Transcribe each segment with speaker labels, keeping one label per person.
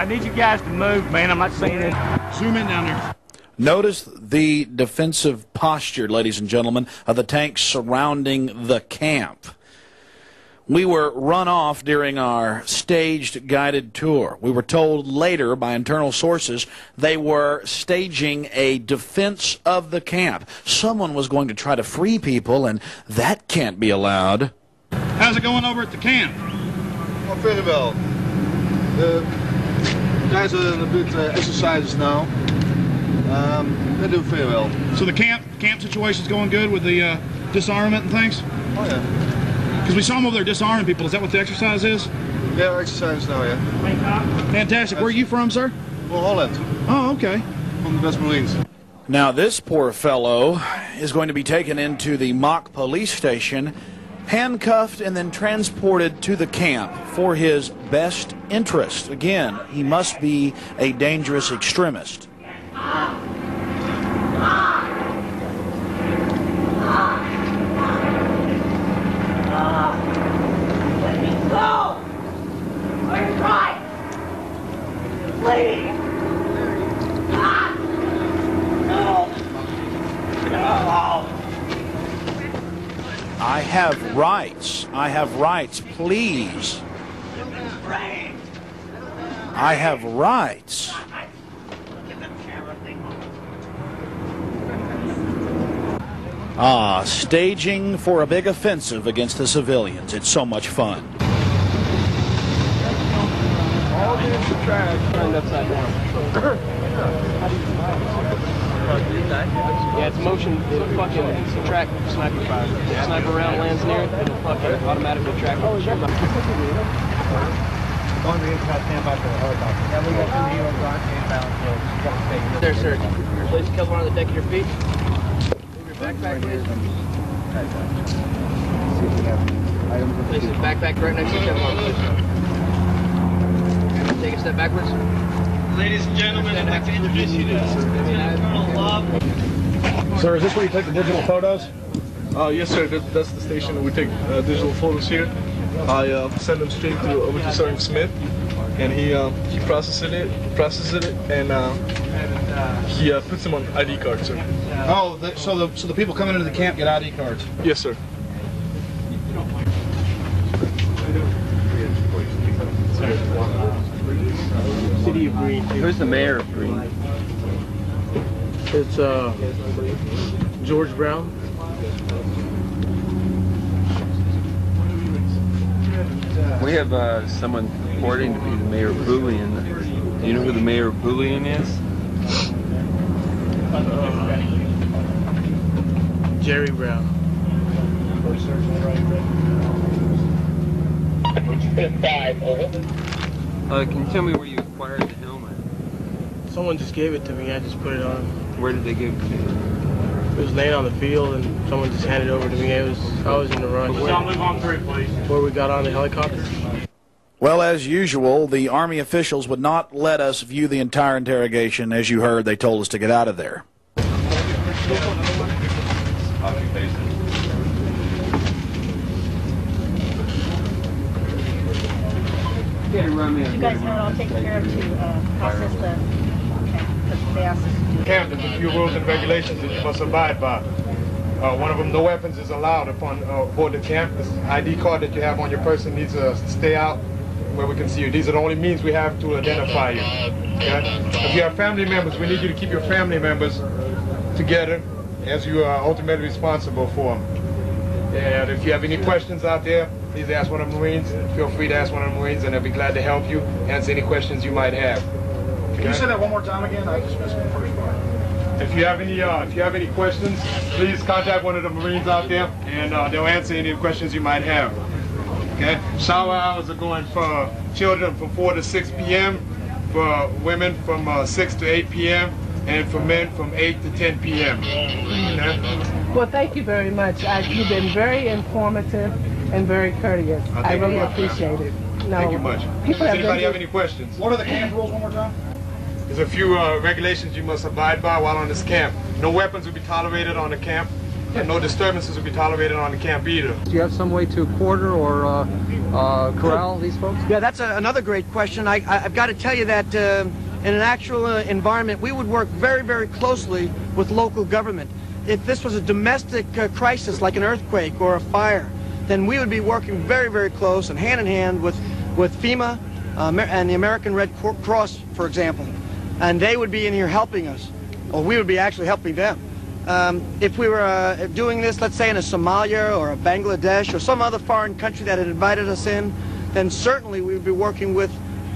Speaker 1: need you guys to move, man. I'm not saying it. Zoom in down there.
Speaker 2: Notice the defensive posture, ladies and gentlemen, of the tanks surrounding the camp. We were run off during our staged guided tour. We were told later by internal sources they were staging a defense of the camp. Someone was going to try to free people, and that can't be allowed.
Speaker 3: How's it going over at the camp?
Speaker 4: Well, very well. The guys are in a bit exercises now. They do very well.
Speaker 3: So the camp situation's going good with the disarmament and things?
Speaker 4: Oh, yeah.
Speaker 3: Because we saw them over there disarming people. Is that what the exercise is?
Speaker 4: Yeah, exercise now, yeah.
Speaker 3: Fantastic. Where are you from, sir?
Speaker 4: Well, Holland.
Speaker 3: Oh, okay.
Speaker 4: From the West Marines.
Speaker 2: Now, this poor fellow is going to be taken into the mock police station, handcuffed and then transported to the camp for his best interest. Again, he must be a dangerous extremist.
Speaker 5: Let me go! Are you right? Please! No!
Speaker 2: I have rights. I have rights. Please. I have rights. Staging for a big offensive against the civilians. It's so much fun.
Speaker 4: All this trash turned upside down.
Speaker 6: Yeah, it's motion, it'll fucking track sniper fire. If the sniper round lands near it, it'll fucking automatically track it.
Speaker 7: Going to the inside, stand by for the helicopter. Yeah, we got two heroes on inbound, so you got to stay here.
Speaker 6: There, sir. Place the cover on the deck of your feet. Move your backpack, please. Place the backpack right next to the cover, please. Take a step backwards.
Speaker 8: Ladies and gentlemen, I'd like to introduce you to Lieutenant Colonel Love.
Speaker 3: Sir, is this where you take the digital photos?
Speaker 9: Yes, sir. That's the station. We take digital photos here. I send them straight to over to Sergeant Smith, and he processes it, and he puts them on ID cards, sir.
Speaker 3: Oh, so the people coming into the camp get ID cards?
Speaker 9: Yes, sir.
Speaker 6: City of Green.
Speaker 7: Who's the mayor of Green?
Speaker 6: It's George Brown.
Speaker 7: We have someone purporting to be the mayor of Boolean. Do you know who the mayor of Boolean is?
Speaker 6: Jerry Brown.
Speaker 7: Can you tell me where you acquired the helmet?
Speaker 6: Someone just gave it to me. I just put it on.
Speaker 7: Where did they give it to you?
Speaker 6: It was laying on the field, and someone just handed it over to me. I was in the rush.
Speaker 8: I'll move on through, please.
Speaker 6: Where we got on the helicopter.
Speaker 2: Well, as usual, the Army officials would not let us view the entire interrogation. As you heard, they told us to get out of there.
Speaker 10: You guys know what I'll take care of to process the, okay, because they asked us to do it.
Speaker 3: Camp, there's a few rules and regulations that you must abide by. One of them, no weapons is allowed upon board the camp. This ID card that you have on your person needs to stay out where we can see you. These are the only means we have to identify you. Okay? If you have family members, we need you to keep your family members together as you are ultimately responsible for them. And if you have any questions out there, please ask one of the Marines. Feel free to ask one of the Marines, and they'll be glad to help you, answer any questions you might have. Okay?
Speaker 4: Can you say that one more time again? I just missed the first part.
Speaker 3: If you have any questions, please contact one of the Marines out there, and they'll answer any questions you might have. Okay? Shower hours are going for children from 4 to 6 p.m., for women from 6 to 8 p.m., and for men from 8 to 10 p.m. Okay?
Speaker 11: Well, thank you very much. You've been very informative and very courteous. I really appreciate it. No,
Speaker 3: thank you much. Does anybody have any questions?
Speaker 4: What are the camp rules one more time?
Speaker 3: There's a few regulations you must abide by while on this camp. No weapons will be tolerated on the camp. And no disturbances will be tolerated on the camp either.
Speaker 12: Do you have some way to quarter or corral these folks?
Speaker 13: Yeah, that's another great question. I've got to tell you that in an actual environment, we would work very, very closely with local government. If this was a domestic crisis like an earthquake or a fire, then we would be working very, very close and hand in hand with FEMA and the American Red Cross, for example. And they would be in here helping us, or we would be actually helping them. If we were doing this, let's say in a Somalia or a Bangladesh or some other foreign country that had invited us in, then certainly we would be working with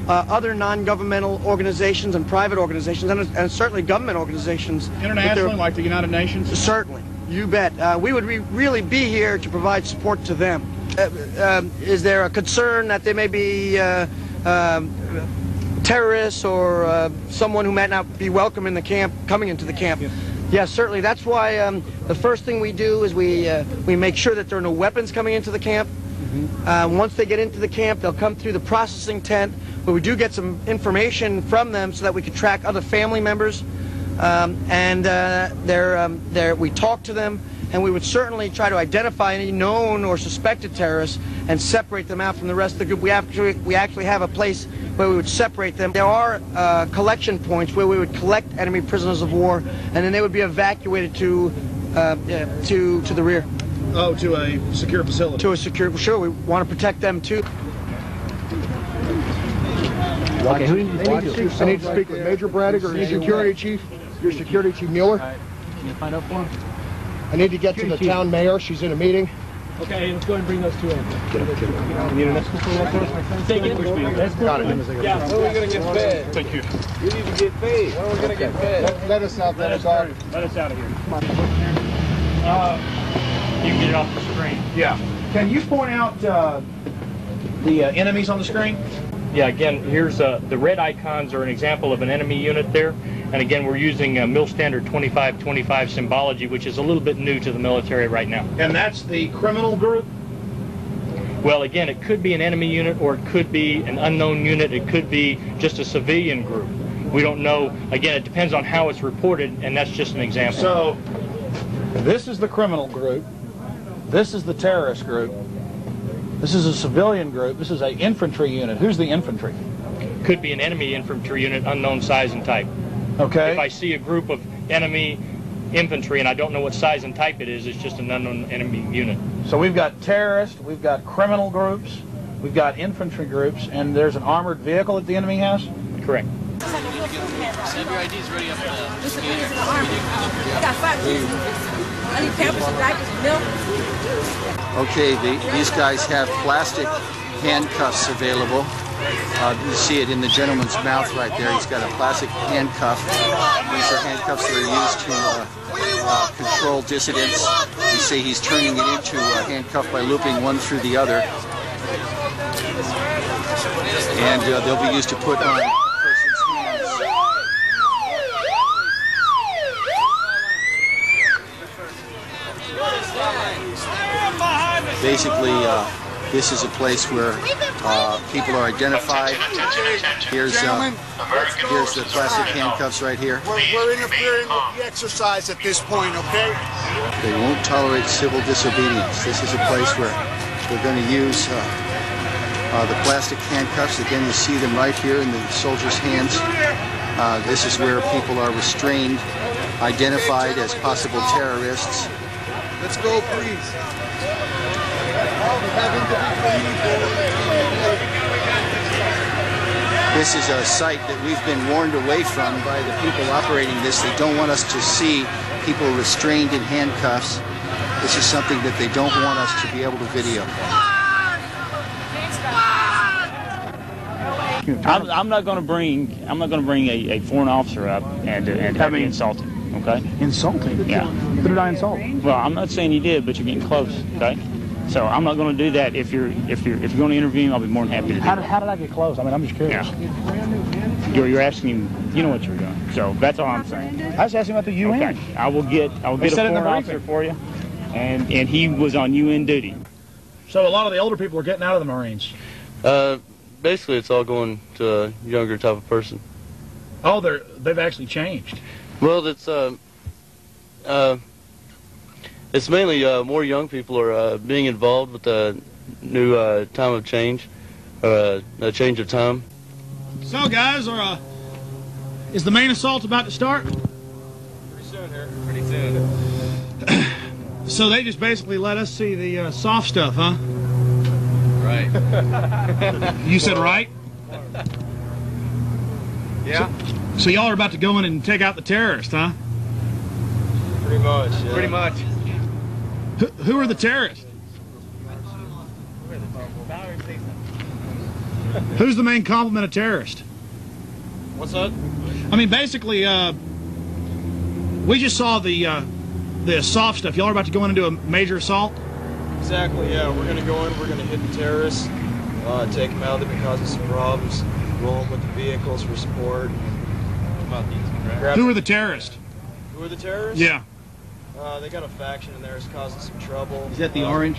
Speaker 13: other non-governmental organizations and private organizations and certainly government organizations.
Speaker 1: Internationally, like the United Nations?
Speaker 13: Certainly, you bet. We would really be here to provide support to them. Is there a concern that there may be terrorists or someone who might not be welcome in the camp coming into the camp? Yes, certainly. That's why the first thing we do is we make sure that there are no weapons coming into the camp. Once they get into the camp, they'll come through the processing tent, where we do get some information from them so that we can track other family members. We talk to them, and we would certainly try to identify any known or suspected terrorists and separate them out from the rest of the group. We actually have a place where we would separate them. There are collection points where we would collect enemy prisoners of war, and then they would be evacuated to the rear.
Speaker 1: Oh, to a secure facility.
Speaker 13: To a secure, sure, we want to protect them too.
Speaker 14: Okay, I need to speak with Major Braddock or your security chief. Your security chief Mueller.
Speaker 6: Can you find out for him?
Speaker 14: I need to get to the town mayor. She's in a meeting.
Speaker 6: Okay, let's go ahead and bring those two in.
Speaker 14: You need an escort for that?
Speaker 6: Take it.
Speaker 14: Got it.
Speaker 6: Yeah.
Speaker 4: When are we going to get fed?
Speaker 1: Thank you.
Speaker 4: We need to get paid. When are we going to get fed?
Speaker 14: Let us out.
Speaker 1: Let us out of here.
Speaker 15: You can get it off the screen.
Speaker 1: Yeah. Can you point out the enemies on the screen?
Speaker 15: Yeah, again, here's the red icons are an example of an enemy unit there. And again, we're using Mill Standard 2525 symbology, which is a little bit new to the military right now.
Speaker 1: And that's the criminal group?
Speaker 15: Well, again, it could be an enemy unit, or it could be an unknown unit. It could be just a civilian group. We don't know. Again, it depends on how it's reported, and that's just an example.
Speaker 1: So, this is the criminal group. This is the terrorist group. This is a civilian group. This is an infantry unit. Who's the infantry?
Speaker 15: Could be an enemy infantry unit, unknown size and type.
Speaker 1: Okay.
Speaker 15: If I see a group of enemy infantry and I don't know what size and type it is, it's just an unknown enemy unit.
Speaker 1: So we've got terrorists, we've got criminal groups, we've got infantry groups, and there's an armored vehicle that the enemy has?
Speaker 15: Correct.
Speaker 6: Save your IDs ready up there.
Speaker 5: This is the army. I got 5 kids. I need pampers and diapers and milk.
Speaker 16: Okay, these guys have plastic handcuffs available. You see it in the gentleman's mouth right there. He's got a plastic handcuff. These are handcuffs that are used to control dissidents. You see he's turning it into a handcuff by looping one through the other. And they'll be used to put on a person's hands. Basically, this is a place where people are identified. Here's the plastic handcuffs right here.
Speaker 14: We're interfering with the exercise at this point, okay?
Speaker 16: They won't tolerate civil disobedience. This is a place where they're going to use the plastic handcuffs. Again, you see them right here in the soldiers' hands. This is where people are restrained, identified as possible terrorists.
Speaker 14: Let's go, please.
Speaker 16: This is a site that we've been warned away from by the people operating this. They don't want us to see people restrained in handcuffs. This is something that they don't want us to be able to video.
Speaker 17: I'm not going to bring a foreign officer up and have me insulted. Okay.
Speaker 1: Insulting?
Speaker 17: Yeah.
Speaker 1: Who did I insult?
Speaker 17: Well, I'm not saying you did, but you're getting close. Okay. So I'm not going to do that. If you're going to interview me, I'll be more than happy to do
Speaker 1: How
Speaker 17: that.
Speaker 1: did I get close? I mean, I'm just curious.
Speaker 17: Yeah. You're asking him. You know what you're doing. So that's all I'm saying.
Speaker 1: I was asking about the UN.
Speaker 17: Okay. I will get a foreign officer for you, and he was on UN duty.
Speaker 1: So a lot of the older people are getting out of the Marines.
Speaker 6: Basically, it's all going to a younger type of person.
Speaker 1: Oh, they've actually changed.
Speaker 6: Well, it's
Speaker 18: It's mainly more young people are being involved with the new time of change, a change of time.
Speaker 1: So, guys, is the main assault about to start?
Speaker 6: Pretty soon here. Pretty soon.
Speaker 1: So they just basically let us see the soft stuff, huh?
Speaker 6: Right.
Speaker 1: You said right?
Speaker 6: Yeah.
Speaker 1: So y'all are about to go in and take out the terrorists, huh?
Speaker 6: Pretty much. Yeah. Pretty much.
Speaker 1: Who are the terrorists? Who's the main complement of terrorist?
Speaker 6: What's that?
Speaker 1: I mean, basically, we just saw the soft stuff. Y'all are about to go in and do a major assault?
Speaker 6: Exactly, yeah. We're going to go in, we're going to hit the terrorists, take them out. They've been causing some problems, roll them with the vehicles for support.
Speaker 1: Who are the terrorists?
Speaker 6: Who are the terrorists?
Speaker 1: Yeah.
Speaker 6: They got a faction in there that's causing some trouble.
Speaker 12: Is that the orange?